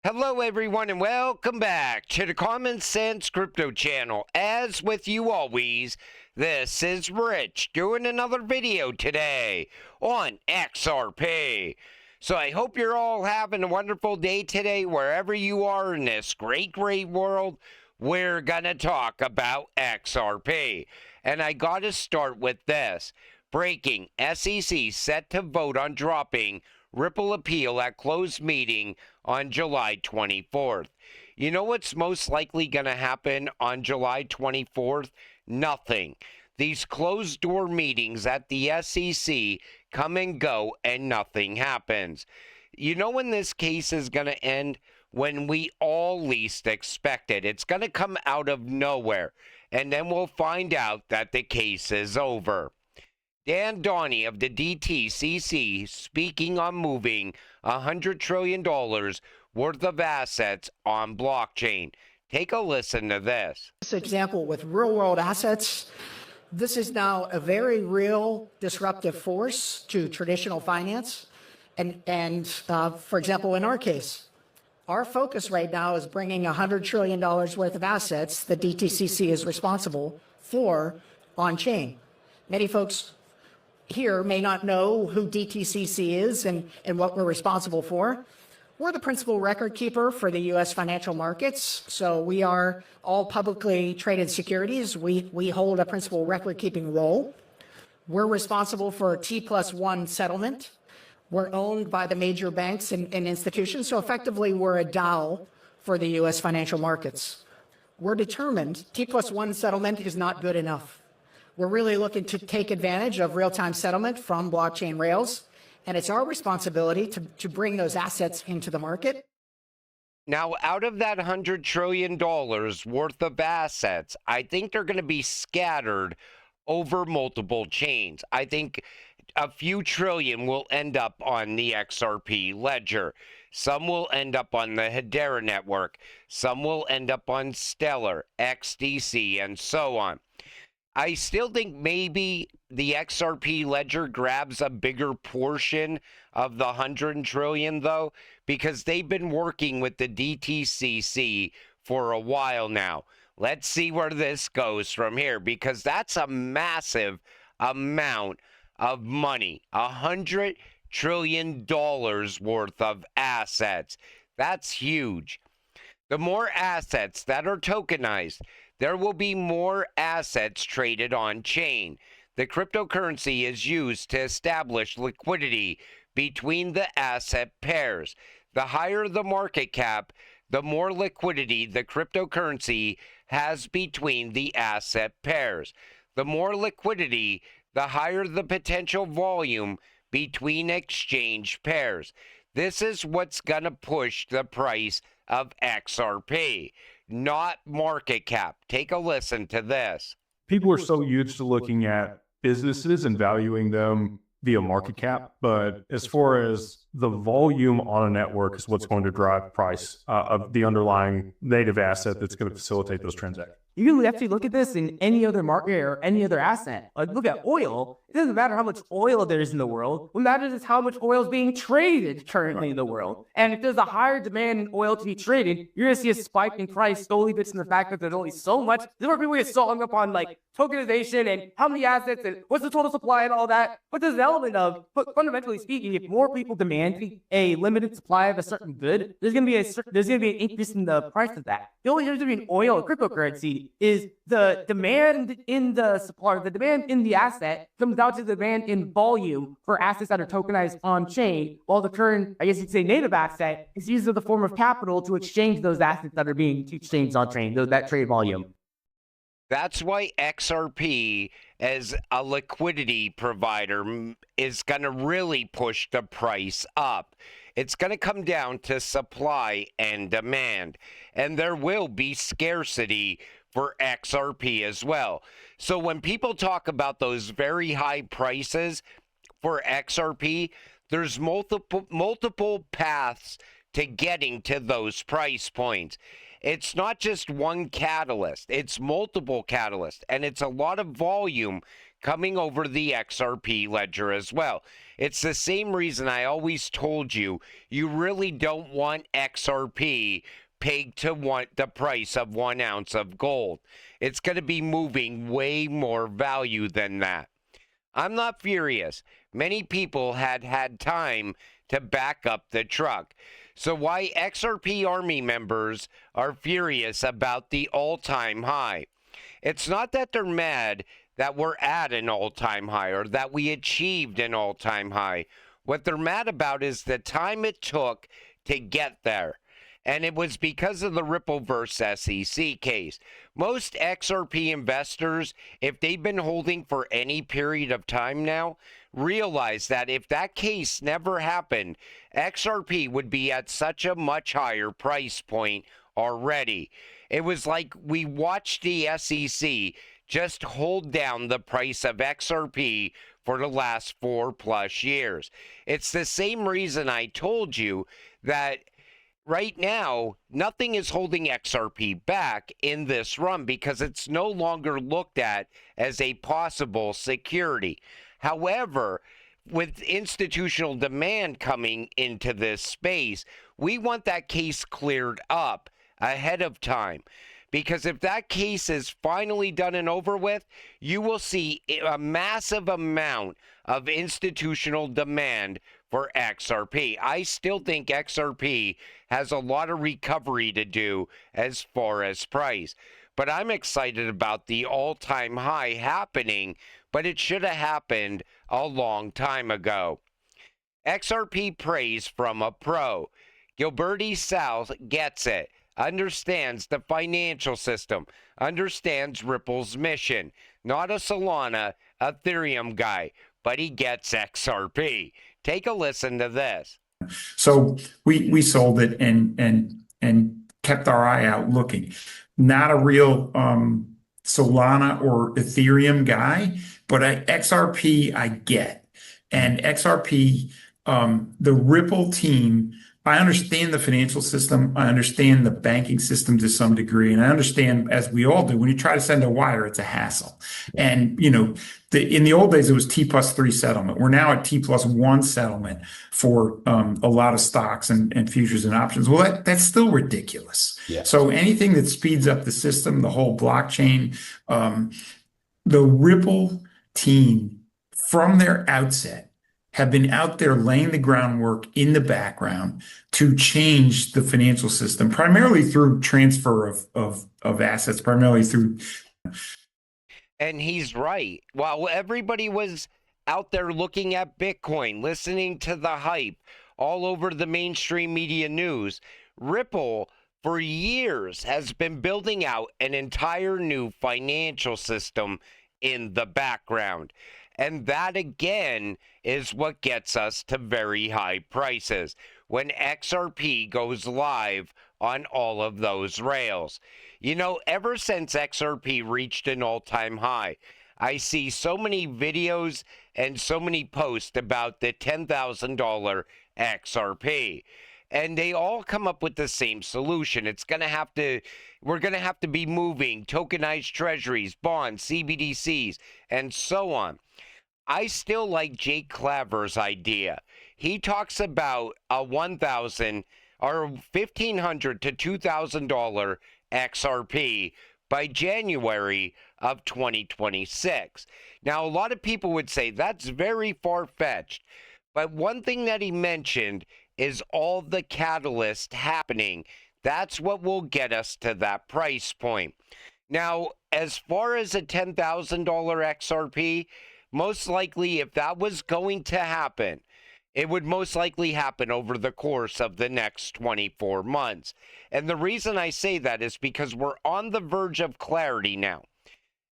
Hello everyone and welcome back to the Common Sense Crypto channel. As with you always, this is Rich doing another video today on XRP. So I hope you're all having a wonderful day today wherever you are in this great world. We're gonna talk about XRP. And I gotta start with this. Breaking: SEC set to vote on dropping Ripple appeal at closed meeting on July 24th. You know what's most likely going to happen on July 24th? Nothing. These closed door meetings at the SEC come and go and nothing happens. You know when this case is going to end? When we all least expect it. It's going to come out of nowhere, and then we'll find out that the case is over. Dan Donnie of the Dtcc speaking on moving $100 trillion worth of assets on blockchain. Take a listen to this. This example with real-world assets, this is now a very real disruptive force to traditional finance. And for example, in our case, our focus right now is bringing $100 trillion worth of assets that Dtcc is responsible for on-chain. Many folks here may not know who Dtcc is and what we're responsible for. We're the principal record keeper for the U.S. financial markets. So we are all publicly traded securities. We hold a principal record keeping role. We're responsible for T+1 settlement. We're owned by the major banks and institutions. So effectively, we're a DAO for the U.S. financial markets. We're determined T+1 settlement is not good enough. We're really looking to take advantage of real-time settlement from blockchain rails, and it's our responsibility to bring those assets into the market. Now, out of that $100 trillion worth of assets, I think they're going to be scattered over multiple chains. I think a few trillion will end up on the XRP ledger. Some will end up on the Hedera network. Some will end up on Stellar, XDC, and so on. I still think maybe the XRP ledger grabs a bigger portion of the 100 trillion, though, because they've been working with the Dtcc for a while now. Let's see where this goes from here, because that's a massive amount of money. $100 trillion worth of assets. That's huge. The more assets that are tokenized, there will be more assets traded on-chain. The cryptocurrency is used to establish liquidity between the asset pairs. The higher the market cap, the more liquidity the cryptocurrency has between the asset pairs. The more liquidity, the higher the potential volume between exchange pairs. This is what's going to push the price of XRP, not market cap. Take a listen to this. People are so used to looking at businesses and valuing them via market cap, but as far as the volume on a network is what's going to drive price of the underlying native asset that's going to facilitate those transactions. You can actually look at this in any other market or any other asset. Like look at oil. It doesn't matter how much oil there is in the world. What matters is how much oil is being traded currently in the world. And if there's a higher demand in oil to be traded, you're going to see a spike in price solely based on the fact that there's only so much. This is where people get so hung up on like tokenization and how many assets and what's the total supply and all that. But there's an element of, but fundamentally speaking, if more people demand a limited supply of a certain good, there's going to be an increase in the price of that. The only difference between oil and cryptocurrency is the demand in the supply, the demand in the asset comes down to the demand in volume for assets that are tokenized on chain, while the current, I guess you'd say, native asset is used as a form of capital to exchange those assets that are being exchanged on chain, that trade volume. That's why XRP as a liquidity provider is going to really push the price up. It's going to come down to supply and demand, and there will be scarcity for XRP as well. So when people talk about those very high prices for XRP, there's multiple paths to getting to those price points. It's not just one catalyst, it's multiple catalysts, and it's a lot of volume coming over the XRP ledger as well. It's the same reason I always told you, you really don't want XRP pegged to the price of 1 ounce of gold. It's going to be moving way more value than that. I'm not furious. Many people had time to back up the truck. So why XRP Army members are furious about the all-time high? It's not that they're mad that we're at an all-time high or that we achieved an all-time high. What they're mad about is the time it took to get there. And it was because of the Ripple versus SEC case. Most XRP investors, if they've been holding for any period of time now, realize that if that case never happened, XRP would be at such a much higher price point already. It was like we watched the SEC just hold down the price of XRP for the last 4+ years. It's the same reason I told you that right now, nothing is holding XRP back in this run because it's no longer looked at as a possible security. However, with institutional demand coming into this space, we want that case cleared up ahead of time. Because if that case is finally done and over with, you will see a massive amount of institutional demand for XRP. I still think XRP has a lot of recovery to do as far as price. But I'm excited about the all-time high happening, but it should have happened a long time ago. XRP praise from a pro. Gilberti South gets it. Understands the financial system, understands Ripple's mission. Not a Solana, Ethereum guy, but he gets XRP. Take a listen to this. So we sold it and kept our eye out looking. Not a real Solana or Ethereum guy, but XRP I get. And XRP, the Ripple team, I understand the financial system. I understand the banking system to some degree. And I understand, as we all do, when you try to send a wire, it's a hassle. And, you know, in the old days, it was T+3 settlement. We're now at T+1 settlement for a lot of stocks and futures and options. Well, that's still ridiculous. Yeah. So anything that speeds up the system, the whole blockchain, the Ripple team from their outset have been out there laying the groundwork in the background to change the financial system, primarily through transfer of assets, primarily through. And he's right. While everybody was out there looking at Bitcoin, listening to the hype all over the mainstream media news, Ripple for years has been building out an entire new financial system in the background. And that, again, is what gets us to very high prices when XRP goes live on all of those rails. You know, ever since XRP reached an all-time high, I see so many videos and so many posts about the $10,000 XRP. And they all come up with the same solution. We're going to have to be moving tokenized treasuries, bonds, CBDCs, and so on. I still like Jake Claver's idea. He talks about a $1,000 or $1,500 to $2,000 XRP by January of 2026. Now, a lot of people would say that's very far-fetched, but one thing that he mentioned is all the catalyst happening. That's what will get us to that price point. Now, as far as a $10,000 XRP, most likely, if that was going to happen, it would most likely happen over the course of the next 24 months. And the reason I say that is because we're on the verge of clarity now.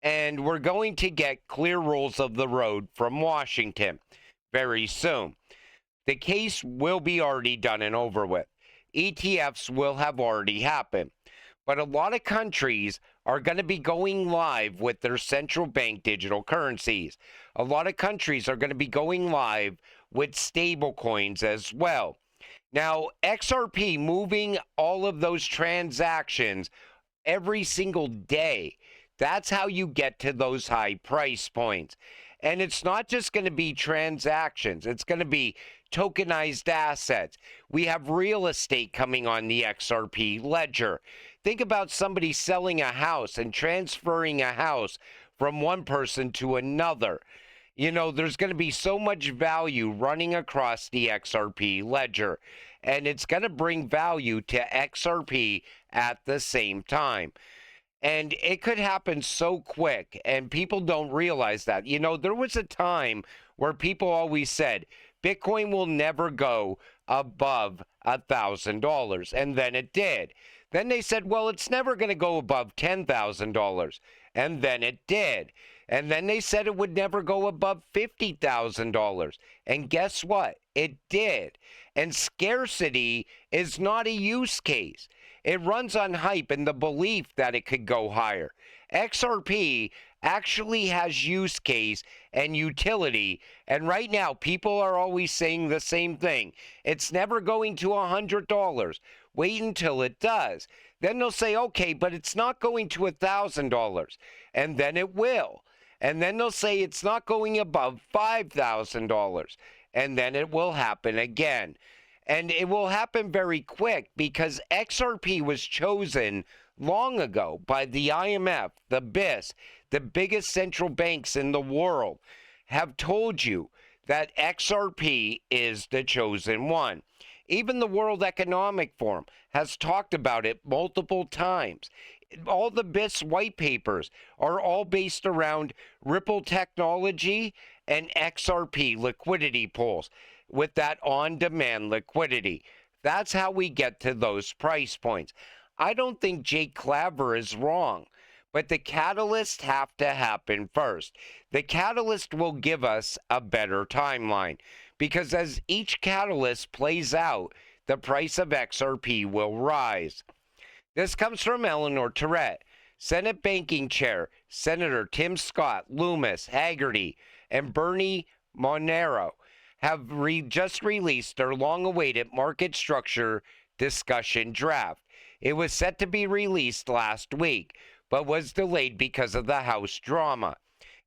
And we're going to get clear rules of the road from Washington very soon. The case will be already done and over with. ETFs will have already happened. But a lot of countries are going to be going live with their central bank digital currencies. A lot of countries are going to be going live with stable coins as well. Now, XRP moving all of those transactions every single day. That's how you get to those high price points. And it's not just going to be transactions, it's going to be tokenized assets. We have real estate coming on the XRP ledger. Think about somebody selling a house and transferring a house from one person to another. You know, there's going to be so much value running across the XRP ledger, and it's going to bring value to XRP at the same time. And it could happen so quick, and people don't realize that. You know, there was a time where people always said Bitcoin will never go above $1,000, and then it did. Then they said, well, it's never going to go above $10,000, and then it did. And then they said it would never go above $50,000. And guess what? It did. And scarcity is not a use case. It runs on hype and the belief that it could go higher. XRP actually has use case and utility. And right now, people are always saying the same thing. It's never going to $100. Wait until it does. Then they'll say, okay, but it's not going to $1,000. And then it will. And then they'll say it's not going above $5,000. And then it will happen again. And it will happen very quick because XRP was chosen long ago by the IMF, the BIS, the biggest central banks in the world have told you that XRP is the chosen one. Even the World Economic Forum has talked about it multiple times. All the BIS white papers are all based around Ripple technology and XRP liquidity pools with that on-demand liquidity. That's how we get to those price points. I don't think Jake Claver is wrong, but the catalyst have to happen first. The catalyst will give us a better timeline because as each catalyst plays out, the price of XRP will rise. This comes from Eleanor Tourette, Senate Banking Chair, Senator Tim Scott, Loomis, Haggerty, and Bernie Monero have just released their long-awaited market structure discussion draft. It was set to be released last week, but was delayed because of the House drama.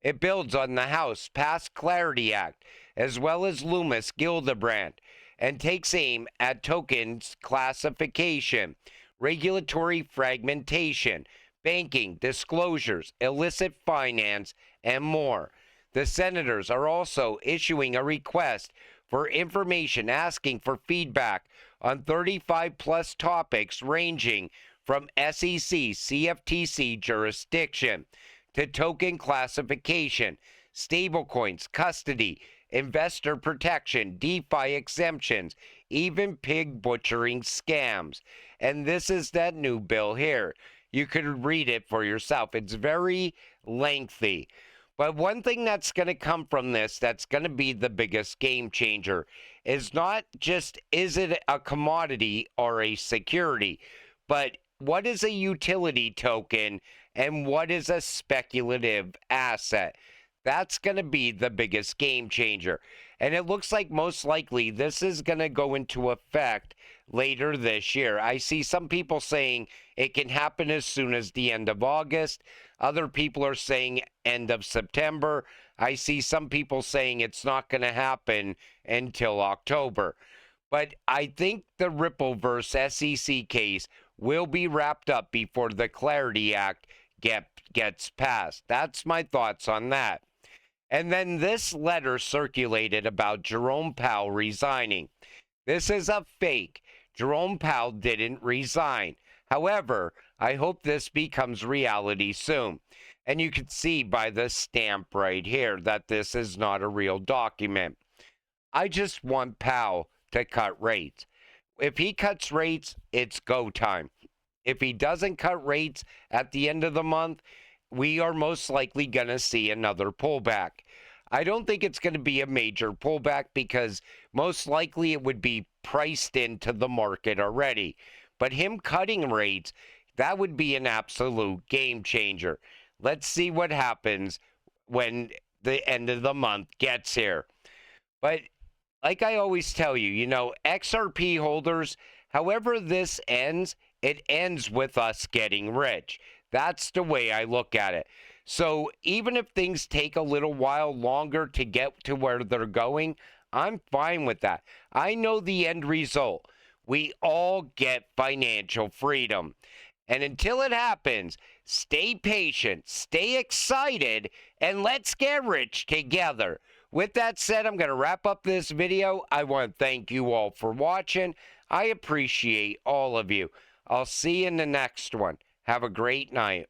It builds on the House Passed Clarity Act, as well as Loomis Gillibrand, and takes aim at tokens classification, regulatory fragmentation, banking, disclosures, illicit finance, and more. The senators are also issuing a request for information asking for feedback on 35 plus topics ranging from SEC, CFTC jurisdiction to token classification, stablecoins, custody, investor protection, DeFi exemptions, even pig butchering scams. And this is that new bill here. You could read it for yourself. It's very lengthy. But one thing that's going to come from this that's going to be the biggest game changer is not just is it a commodity or a security, but what is a utility token and what is a speculative asset? That's going to be the biggest game changer. And it looks like most likely this is going to go into effect later this year. I see some people saying it can happen as soon as the end of August. Other people are saying end of September. I see some people saying it's not going to happen until October. But I think the Rippleverse SEC case will be wrapped up before the Clarity Act gets passed. That's my thoughts on that. And then this letter circulated about Jerome Powell resigning. This is a fake. Jerome Powell didn't resign. However, I hope this becomes reality soon. And you can see by the stamp right here that this is not a real document. I just want Powell to cut rates. If he cuts rates, it's go time. If he doesn't cut rates at the end of the month, we are most likely going to see another pullback. I don't think it's going to be a major pullback because most likely it would be priced into the market already. But him cutting rates, that would be an absolute game changer. Let's see what happens when the end of the month gets here. But Like I always tell you, XRP holders, however this ends, it ends with us getting rich. That's the way I look at it. So even if things take a little while longer to get to where they're going, I'm fine with that. I know the end result. We all get financial freedom. And until it happens, stay patient, stay excited, and let's get rich together. With that said, I'm going to wrap up this video. I want to thank you all for watching. I appreciate all of you. I'll see you in the next one. Have a great night.